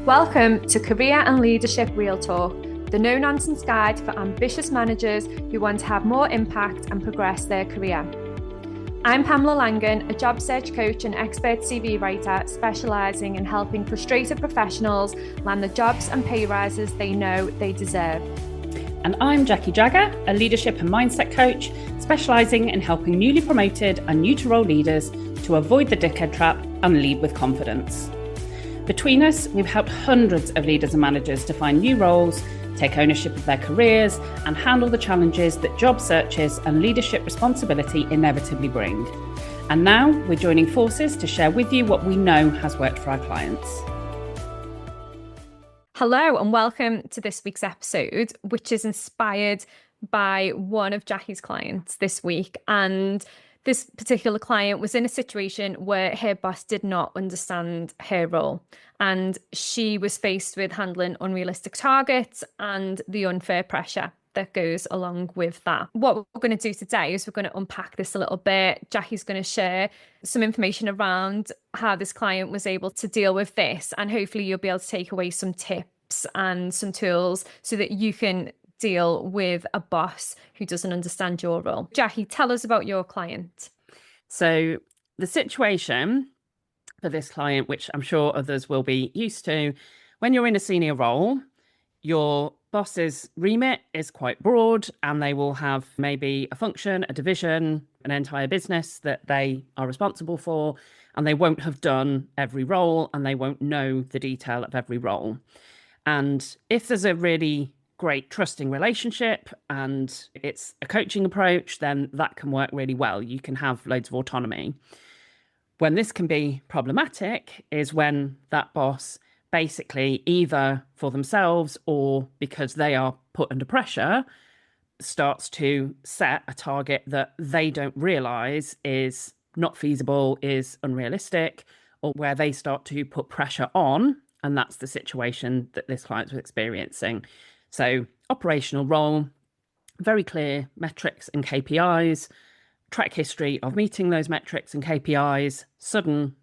Welcome to Career and Leadership Real Talk, the no-nonsense guide for ambitious managers who want to have more impact and progress their career. I'm Pamela Langan, a job search coach and expert CV writer specialising in helping frustrated professionals land the jobs and pay rises they know they deserve. And I'm Jackie Jagger, a leadership and mindset coach specialising in helping newly promoted and new to role leaders to avoid the dickhead trap and lead with confidence. Between us, we've helped hundreds of leaders and managers to find new roles, take ownership of their careers, and handle the challenges that job searches and leadership responsibility inevitably bring. And now we're joining forces to share with you what we know has worked for our clients. Hello and welcome to this week's episode, which is inspired by one of Jackie's clients this week. And this particular client was in a situation where her boss did not understand her role, and she was faced with handling unrealistic targets and the unfair pressure that goes along with that. What we're going to do today is we're going to unpack this a little bit. Jackie's going to share some information around how this client was able to deal with this, and hopefully you'll be able to take away some tips and some tools so that you can deal with a boss who doesn't understand your role. Jackie, tell us about your client. So the situation for this client, which I'm sure others will be used to, when you're in a senior role, your boss's remit is quite broad and they will have maybe a function, a division, an entire business that they are responsible for, and they won't have done every role and they won't know the detail of every role. And if there's a really great trusting relationship and it's a coaching approach, then that can work really well. You can have loads of autonomy. When this can be problematic is when that boss basically, either for themselves or because they are put under pressure, starts to set a target that they don't realize is not feasible, is unrealistic, or where they start to put pressure on. And that's the situation that this client was experiencing. So operational role, very clear metrics and KPIs, track history of meeting those metrics and KPIs, sudden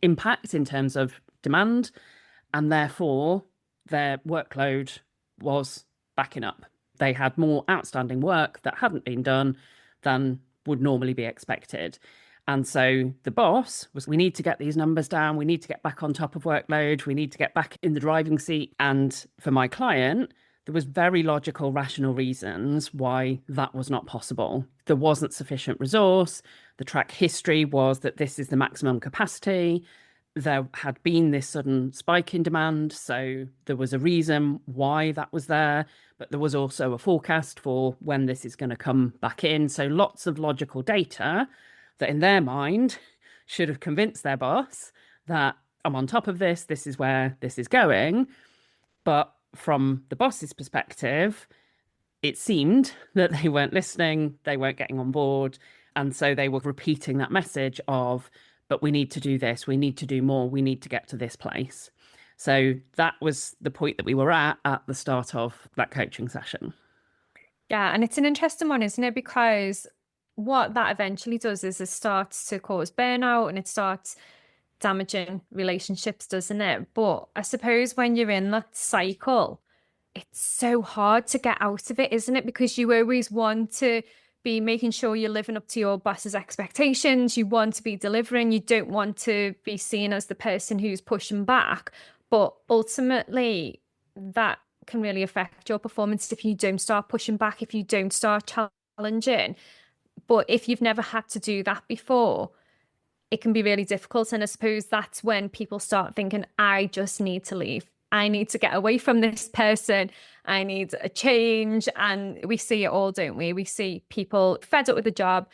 impact in terms of demand, and therefore their workload was backing up. They had more outstanding work that hadn't been done than would normally be expected. And so the boss was, we need to get these numbers down. We need to get back on top of workload. We need to get back in the driving seat. And for my client, there was very logical, rational reasons why that was not possible. There wasn't sufficient resource. The track history was that this is the maximum capacity. There had been this sudden spike in demand. So there was a reason why that was there. But there was also a forecast for when this is going to come back in. So lots of logical data that in their mind should have convinced their boss that I'm on top of this, this is where this is going. But from the boss's perspective, it seemed that they weren't listening, they weren't getting on board. And so they were repeating that message of, but we need to do this, we need to do more, we need to get to this place. So that was the point that we were at the start of that coaching session. Yeah, and it's an interesting one, isn't it? Because what that eventually does is it starts to cause burnout and it starts damaging relationships, doesn't it? But I suppose when you're in that cycle, it's so hard to get out of it, isn't it? Because you always want to be making sure you're living up to your boss's expectations. You want to be delivering. You don't want to be seen as the person who's pushing back. But ultimately, that can really affect your performance if you don't start pushing back, if you don't start challenging. But if you've never had to do that before, it can be really difficult. And I suppose that's when people start thinking, I just need to leave. I need to get away from this person. I need a change. And we see it all, don't we? We see people fed up with the job,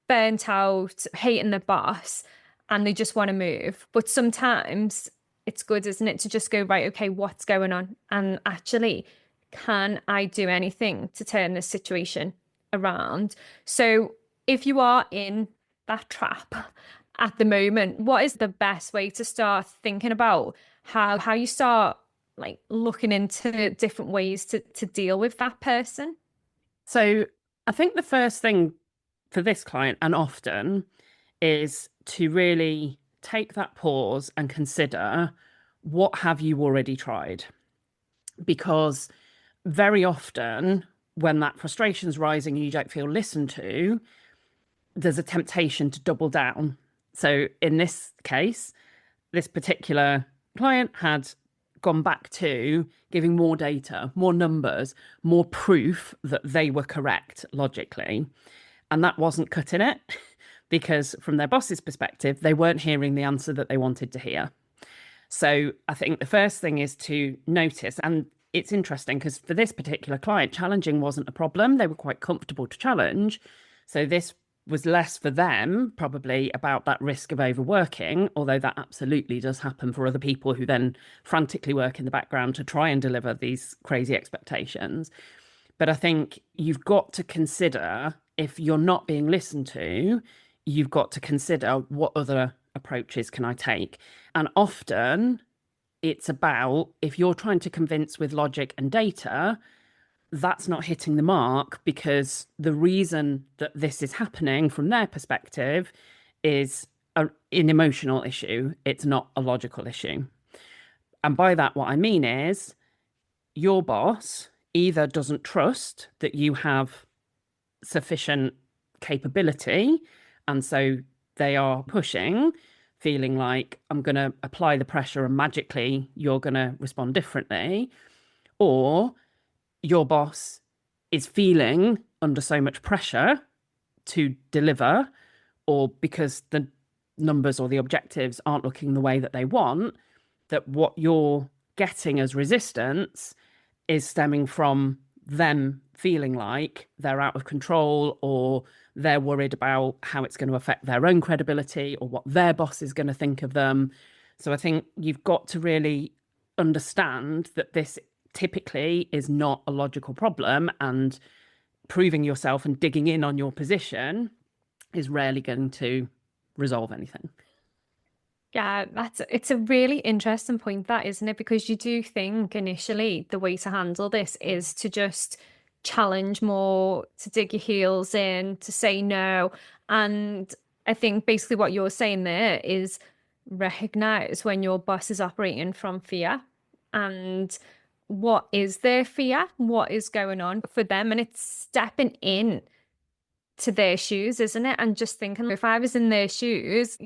burnt out, hating the boss, and they just want to move. But sometimes it's good, isn't it, to just go, right, okay, what's going on? And actually, can I do anything to turn this situation around? So if you are in that trap at the moment, what is the best way to start thinking about how you start like looking into different ways to deal with that person? So I think the first thing for this client, and often, is to really take that pause and consider what have you already tried? Because very often when that frustration's rising and you don't feel listened to, there's a temptation to double down. So in this case, this particular client had gone back to giving more data, more numbers, more proof that they were correct logically. And that wasn't cutting it because from their boss's perspective, they weren't hearing the answer that they wanted to hear. So I think the first thing is to notice, and it's interesting because for this particular client, challenging wasn't a problem. They were quite comfortable to challenge. So this was less for them, probably about that risk of overworking, although that absolutely does happen for other people who then frantically work in the background to try and deliver these crazy expectations. But I think you've got to consider, if you're not being listened to, you've got to consider what other approaches can I take. And often it's about, if you're trying to convince with logic and data, that's not hitting the mark, because the reason that this is happening from their perspective is an emotional issue. It's not a logical issue. And by that, what I mean is your boss either doesn't trust that you have sufficient capability, and so they are pushing, feeling like I'm going to apply the pressure and magically you're going to respond differently, or your boss is feeling under so much pressure to deliver, or because the numbers or the objectives aren't looking the way that they want, that what you're getting as resistance is stemming from them feeling like they're out of control, or they're worried about how it's going to affect their own credibility or what their boss is going to think of them. So I think you've got to really understand that this typically is not a logical problem, and proving yourself and digging in on your position is rarely going to resolve anything. Yeah, it's a really interesting point, that, isn't it? Because you do think initially the way to handle this is to just challenge more, to dig your heels in, to say no. And I think basically what you're saying there is recognize when your boss is operating from fear, and what is their fear, what is going on for them, and it's stepping in to their shoes, isn't it? And just thinking, if I was in their shoes,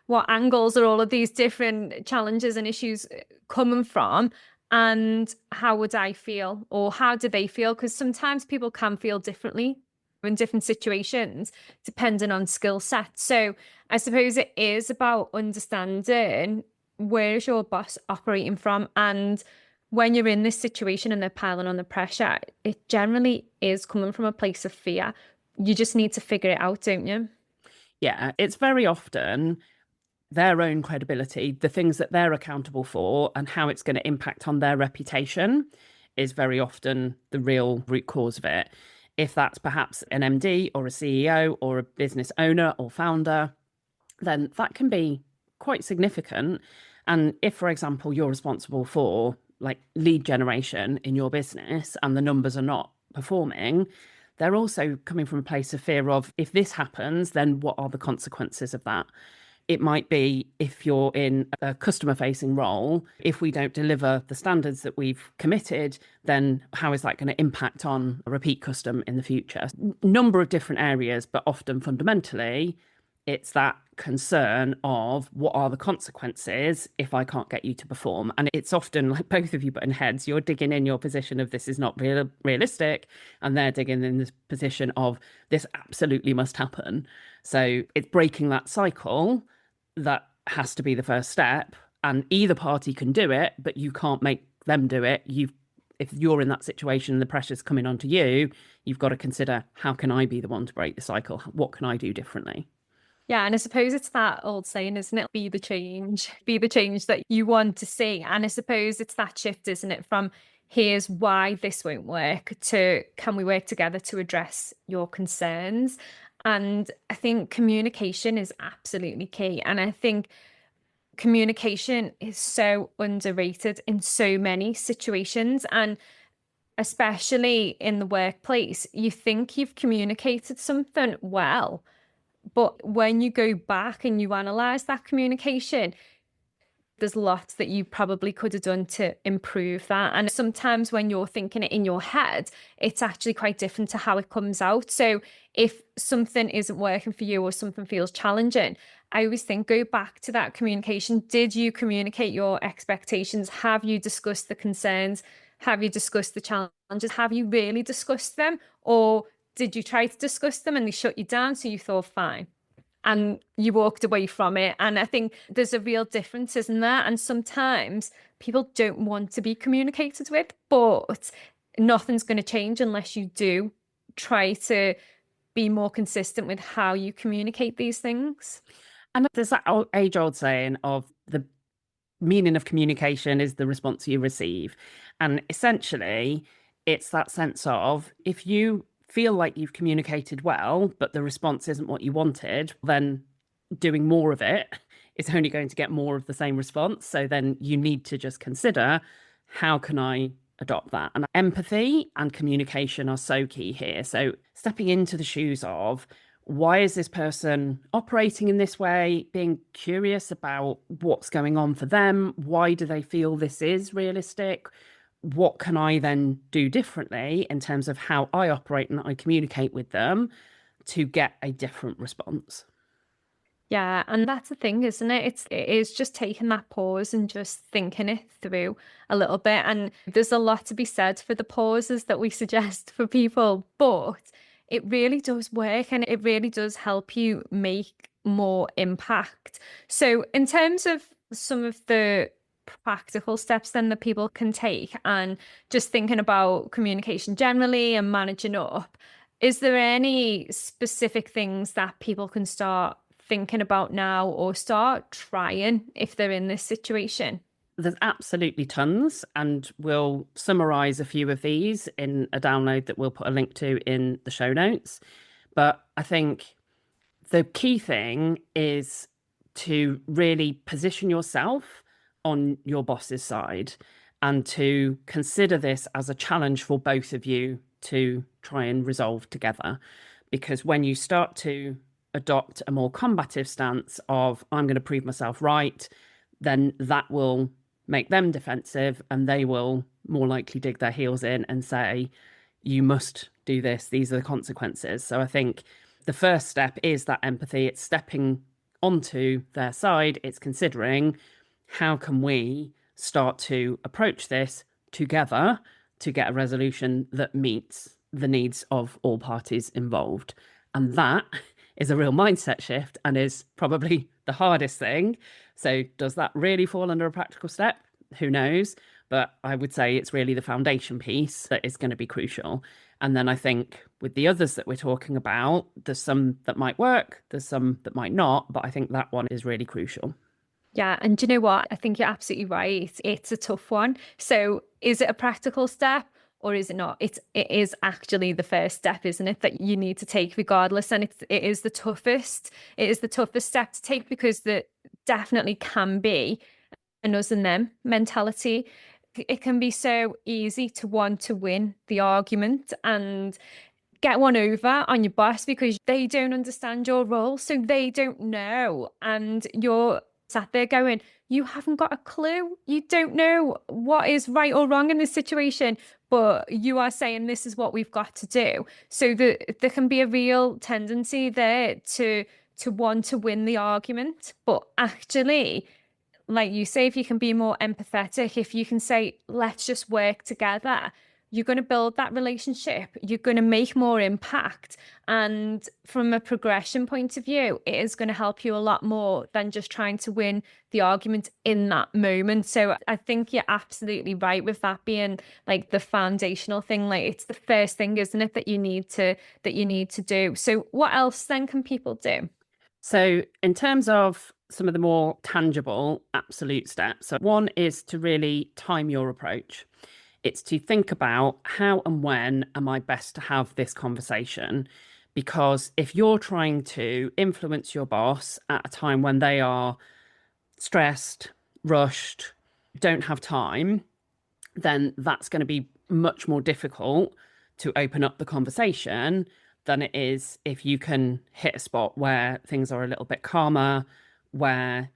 what angles are all of these different challenges and issues coming from, and how would I feel, or how do they feel? Because sometimes people can feel differently in different situations depending on skill set. So I suppose it is about understanding, where is your boss operating from, and when you're in this situation and they're piling on the pressure, it generally is coming from a place of fear. You just need to figure it out, don't you? Yeah, it's very often their own credibility, the things that they're accountable for, and how it's going to impact on their reputation is very often the real root cause of it. If that's perhaps an MD or a CEO or a business owner or founder, then that can be quite significant. And if, for example, you're responsible for like lead generation in your business and the numbers are not performing, they're also coming from a place of fear of, if this happens, then what are the consequences of that? It might be, if you're in a customer facing role, if we don't deliver the standards that we've committed, then how is that going to impact on a repeat custom in the future? Number of different areas, but often fundamentally, it's that concern of what are the consequences if I can't get you to perform. And it's often like both of you butting heads. You're digging in your position of this is not realistic, and they're digging in this position of this absolutely must happen. So it's breaking that cycle that has to be the first step. And either party can do it, but you can't make them do it. If you're in that situation and the pressure's coming onto you, you've got to consider, how can I be the one to break the cycle? What can I do differently? Yeah, and I suppose it's that old saying, isn't it? Be the change that you want to see. And I suppose it's that shift, isn't it? From here's why this won't work to can we work together to address your concerns? And I think communication is absolutely key. And I think communication is so underrated in so many situations. And especially in the workplace, you think you've communicated something well, but when you go back and you analyze that communication, There's lots that you probably could have done to improve that. And sometimes when you're thinking it in your head, it's actually quite different to how it comes out. So if something isn't working for you or something feels challenging, I always think go back to that communication. Did you communicate your expectations? Have you discussed the concerns? Have you discussed the challenges? Have you really discussed them? Or did you try to discuss them and they shut you down? So you thought, fine, and you walked away from it. And I think there's a real difference, isn't there? And sometimes people don't want to be communicated with, but nothing's going to change unless you do try to be more consistent with how you communicate these things. And there's that age-old saying of the meaning of communication is the response you receive. And essentially, it's that sense of if you feel like you've communicated well, but the response isn't what you wanted, then doing more of it is only going to get more of the same response. So then you need to just consider, how can I adopt that? And empathy and communication are so key here. So stepping into the shoes of, why is this person operating in this way? Being curious about what's going on for them. Why do they feel this is realistic? What can I then do differently in terms of how I operate and I communicate with them to get a different response? Yeah, and that's the thing, isn't it? It is just taking that pause and just thinking it through a little bit. And there's a lot to be said for the pauses that we suggest for people, but it really does work and it really does help you make more impact. So, in terms of some of the practical steps then that people can take and just thinking about communication generally and managing up, is there any specific things that people can start thinking about now or start trying if they're in this situation? There's absolutely tons, and we'll summarize a few of these in a download that we'll put a link to in the show notes. But I think the key thing is to really position yourself on your boss's side and to consider this as a challenge for both of you to try and resolve together. Because when you start to adopt a more combative stance of, I'm going to prove myself right, then that will make them defensive and they will more likely dig their heels in and say, you must do this. These are the consequences. So I think the first step is that empathy. It's stepping onto their side. It's considering, how can we start to approach this together to get a resolution that meets the needs of all parties involved? And that is a real mindset shift and is probably the hardest thing. So does that really fall under a practical step? Who knows? But I would say it's really the foundation piece that is going to be crucial. And then I think with the others that we're talking about, there's some that might work, there's some that might not, but I think that one is really crucial. Yeah, and do you know what? I think you're absolutely right. It's a tough one. So is it a practical step or is it not? It is actually the first step, isn't it, that you need to take regardless. And it is the toughest. It is the toughest step to take because there definitely can be an us and them mentality. It can be so easy to want to win the argument and get one over on your boss because they don't understand your role, so they don't know. And you're sat there going, you haven't got a clue. You don't know what is right or wrong in this situation, but you are saying this is what we've got to do. So there can be a real tendency there to want to win the argument. But actually, like you say, if you can be more empathetic, if you can say, let's just work together, you're going to build that relationship, you're going to make more impact. And from a progression point of view, it is going to help you a lot more than just trying to win the argument in that moment. So I think you're absolutely right with that being like the foundational thing. Like it's the first thing, isn't it, that you need to do. So what else then can people do? So in terms of some of the more tangible absolute steps, so one is to really time your approach. It's to think about how and when am I best to have this conversation? Because if you're trying to influence your boss at a time when they are stressed, rushed, don't have time, then that's going to be much more difficult to open up the conversation than it is if you can hit a spot where things are a little bit calmer, where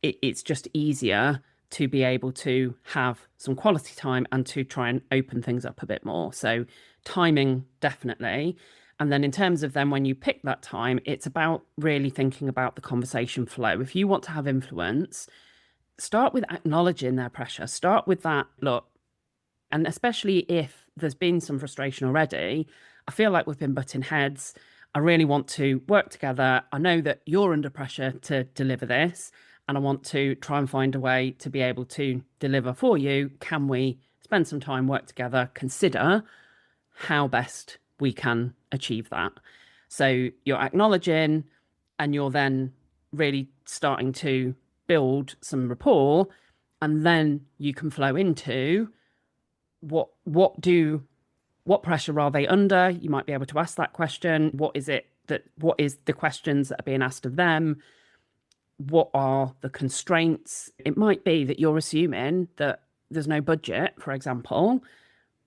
it's just easier to be able to have some quality time and to try and open things up a bit more. So timing, definitely. And then in terms of then when you pick that time, it's about really thinking about the conversation flow. If you want to have influence, start with acknowledging their pressure. Start with that, look, and especially if there's been some frustration already, I feel like we've been butting heads. I really want to work together. I know that you're under pressure to deliver this, and I want to try and find a way to be able to deliver for you. Can we spend some time, work together, consider how best we can achieve that? So you're acknowledging, and you're then really starting to build some rapport, and then you can flow into what pressure are they under? You might be able to ask that question. What is the questions that are being asked of them? What are the constraints? It might be that you're assuming that there's no budget, for example,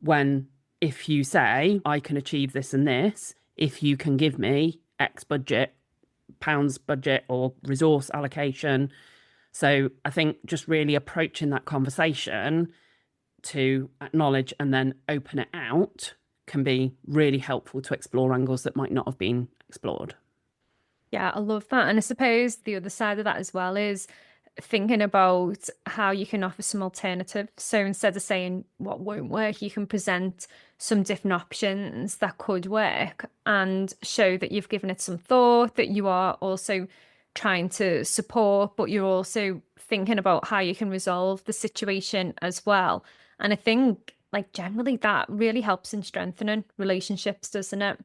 when if you say, I can achieve this and this, if you can give me X budget, pounds budget or resource allocation. So I think just really approaching that conversation to acknowledge and then open it out can be really helpful to explore angles that might not have been explored. Yeah, I love that. And I suppose the other side of that as well is thinking about how you can offer some alternatives. So instead of saying what won't work, you can present some different options that could work and show that you've given it some thought, that you are also trying to support, but you're also thinking about how you can resolve the situation as well. And I think, like, generally that really helps in strengthening relationships, doesn't it?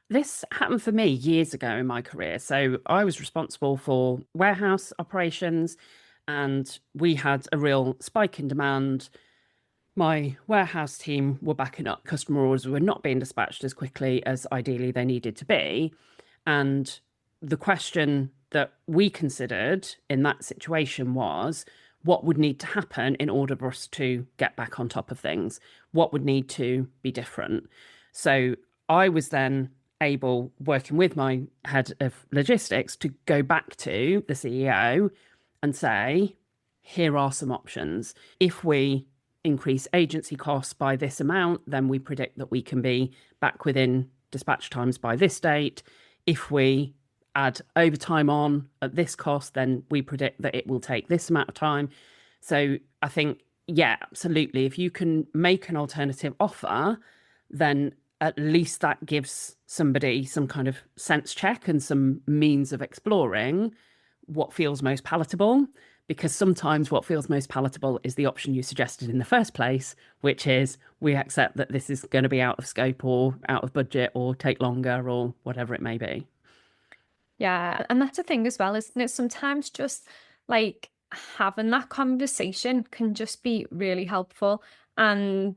This happened for me years ago in my career. So I was responsible for warehouse operations, and we had a real spike in demand. My warehouse team were backing up. Customer orders were not being dispatched as quickly as ideally they needed to be. And the question that we considered in that situation was, what would need to happen in order for us to get back on top of things? What would need to be different? So I was then able, working with my head of logistics, to go back to the CEO and say, here are some options. If we increase agency costs by this amount, then we predict that we can be back within dispatch times by this date. If we add overtime on at this cost, then we predict that it will take this amount of time. So I think, yeah, absolutely. If you can make an alternative offer, then at least that gives somebody some kind of sense check and some means of exploring what feels most palatable. Because sometimes what feels most palatable is the option you suggested in the first place, which is we accept that this is going to be out of scope or out of budget or take longer or whatever it may be. Yeah, and that's the thing as well, isn't it? Sometimes just like having that conversation can just be really helpful. And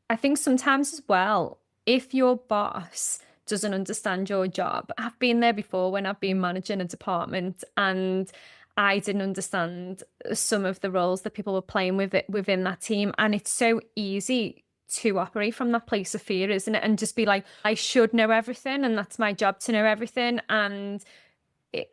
I think sometimes as well, if your boss doesn't understand your job, I've been there before when I've been managing a department and I didn't understand some of the roles that people were playing with it within that team. And it's so easy to operate from that place of fear, isn't it? And just be like, I should know everything, and that's my job to know everything. And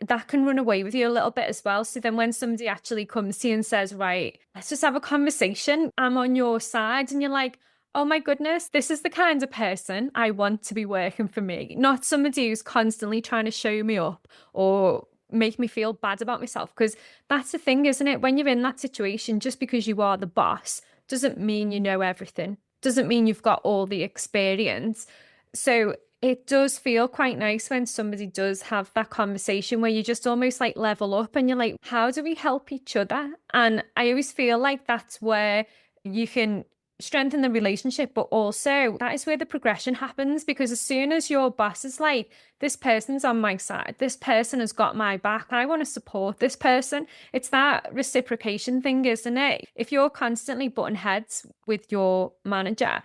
that can run away with you a little bit as well. So then when somebody actually comes to you and says, right, let's just have a conversation, I'm on your side, and you're like, oh my goodness, this is the kind of person I want to be working for me, not somebody who's constantly trying to show me up or make me feel bad about myself. Because that's the thing, isn't it? When you're in that situation, just because you are the boss doesn't mean you know everything, doesn't mean you've got all the experience. So it does feel quite nice when somebody does have that conversation where you just almost like level up and you're like, how do we help each other? And I always feel like that's where you can strengthen the relationship, but also that is where the progression happens. Because as soon as your boss is like, this person's on my side, this person has got my back, I want to support this person, it's that reciprocation thing, isn't it? If you're constantly butting heads with your manager,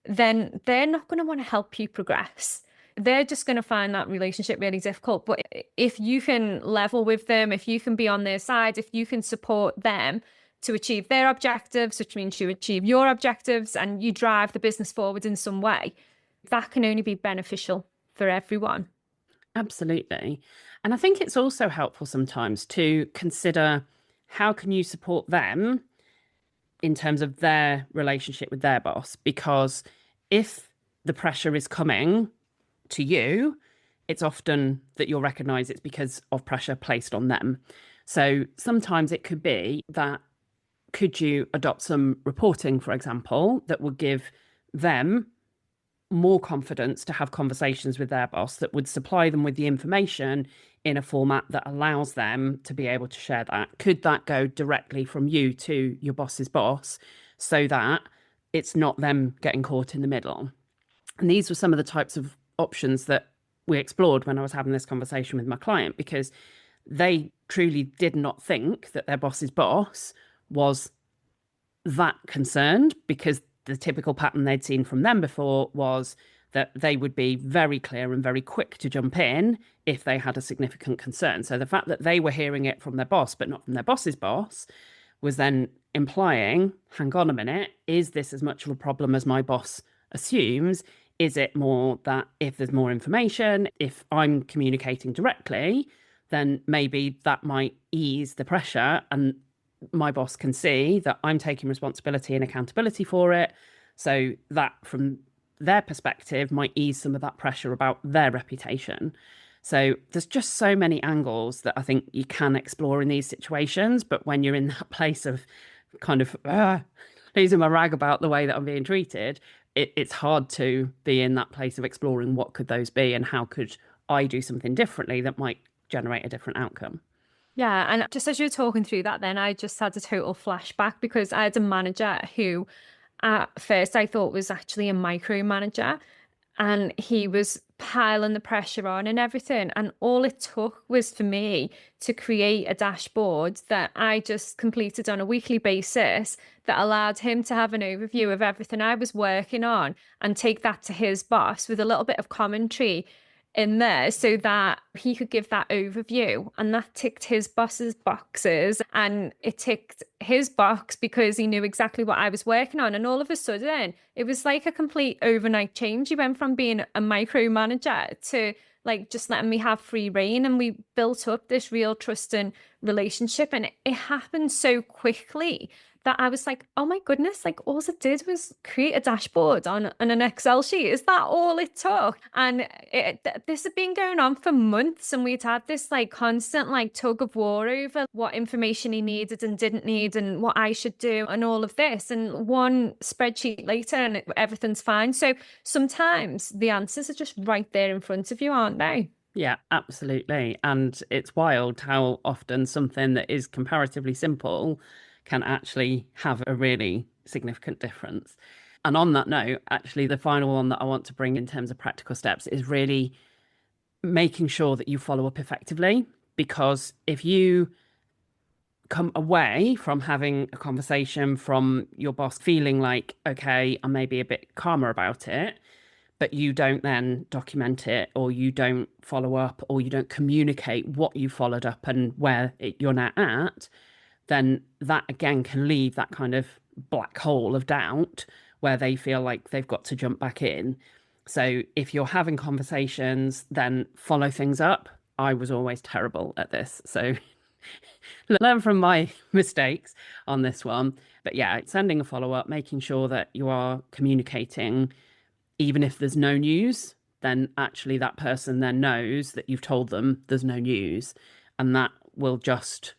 then they're not going to want to help you progress. They're just going to find that relationship really difficult. But if you can level with them, if you can be on their side, if you can support them to achieve their objectives, which means you achieve your objectives and you drive the business forward in some way, that can only be beneficial for everyone. Absolutely. And I think it's also helpful sometimes to consider how can you support them in terms of their relationship with their boss? Because if the pressure is coming to you, it's often that you'll recognize it's because of pressure placed on them. So sometimes it could be that could you adopt some reporting, for example, that would give them more confidence to have conversations with their boss that would supply them with the information in a format that allows them to be able to share that? Could that go directly from you to your boss's boss so that it's not them getting caught in the middle? And these were some of the types of options that we explored when I was having this conversation with my client, because they truly did not think that their boss's boss was that concerned, because the typical pattern they'd seen from them before was that they would be very clear and very quick to jump in if they had a significant concern. So the fact that they were hearing it from their boss, but not from their boss's boss, was then implying, hang on a minute, is this as much of a problem as my boss assumes? Is it more that if there's more information, if I'm communicating directly, then maybe that might ease the pressure and my boss can see that I'm taking responsibility and accountability for it. So that from their perspective might ease some of that pressure about their reputation. So there's just so many angles that I think you can explore in these situations. But when you're in that place of kind of losing my rag about the way that I'm being treated, it's hard to be in that place of exploring what could those be and how could I do something differently that might generate a different outcome. Yeah, and just as you were talking through that, then I just had a total flashback because I had a manager who at first I thought was actually a micromanager, and he was piling the pressure on and everything. And all it took was for me to create a dashboard that I just completed on a weekly basis that allowed him to have an overview of everything I was working on and take that to his boss with a little bit of commentary in there so that he could give that overview. And that ticked his boss's boxes, and it ticked his box because he knew exactly what I was working on. And all of a sudden it was like a complete overnight change. He went from being a micromanager to like just letting me have free reign, and we built up this real trust and relationship, and it happened so quickly that I was like, oh my goodness, like all it did was create a dashboard on an Excel sheet. Is that all it took? And this had been going on for months, and we'd had this like constant like tug of war over what information he needed and didn't need and what I should do and all of this. And one spreadsheet later and everything's fine. So sometimes the answers are just right there in front of you, aren't they? Yeah, absolutely. And it's wild how often something that is comparatively simple can actually have a really significant difference. And on that note, actually, the final one that I want to bring in terms of practical steps is really making sure that you follow up effectively. Because if you come away from having a conversation from your boss feeling like, okay, I may be a bit calmer about it, but you don't then document it, or you don't follow up, or you don't communicate what you followed up and where you're now at, then that again can leave that kind of black hole of doubt where they feel like they've got to jump back in. So if you're having conversations, then follow things up. I was always terrible at this. So learn from my mistakes on this one. But yeah, sending a follow up, making sure that you are communicating, even if there's no news, then actually that person then knows that you've told them there's no news. And that will just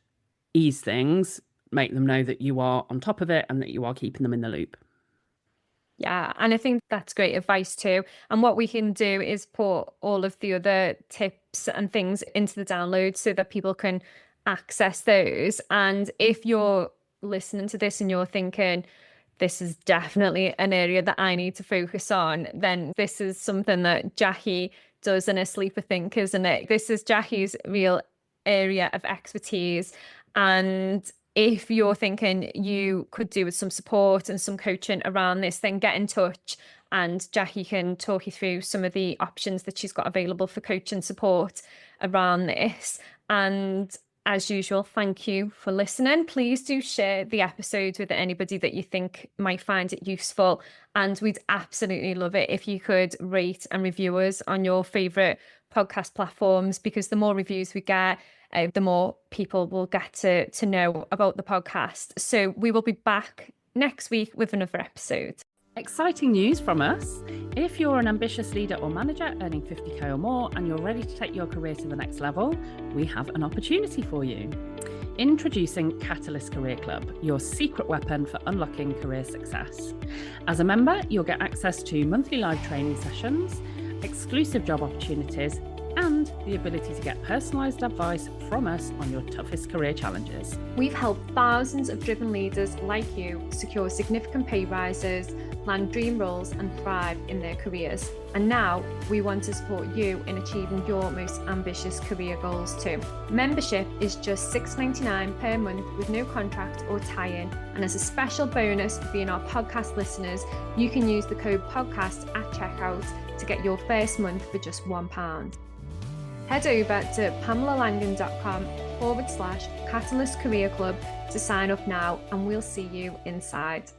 ease things, make them know that you are on top of it and that you are keeping them in the loop. Yeah, and I think that's great advice too. And what we can do is put all of the other tips and things into the download so that people can access those. And if you're listening to this and you're thinking, this is definitely an area that I need to focus on, then this is something that Jackie does in her sleeper think, isn't it? This is Jackie's real area of expertise. And if you're thinking you could do with some support and some coaching around this, then get in touch and Jackie can talk you through some of the options that she's got available for coaching support around this. And as usual, thank you for listening. Please do share the episode with anybody that you think might find it useful. And we'd absolutely love it if you could rate and review us on your favorite podcast platforms, because the more reviews we get, the more people will get to know about the podcast. So we will be back next week with another episode. Exciting news from us. If you're an ambitious leader or manager earning 50k or more and you're ready to take your career to the next level, we have an opportunity for you. Introducing Catalyst Career Club, your secret weapon for unlocking career success. As a member, you'll get access to monthly live training sessions, exclusive job opportunities, and the ability to get personalised advice from us on your toughest career challenges. We've helped thousands of driven leaders like you secure significant pay rises, land dream roles, and thrive in their careers. And now we want to support you in achieving your most ambitious career goals too. Membership is just $6.99 per month with no contract or tie-in. And as a special bonus for being our podcast listeners, you can use the code podcast at checkout to get your first month for just £1. Head over to pamelalangan.com/Catalyst Career Club to sign up now, and we'll see you inside.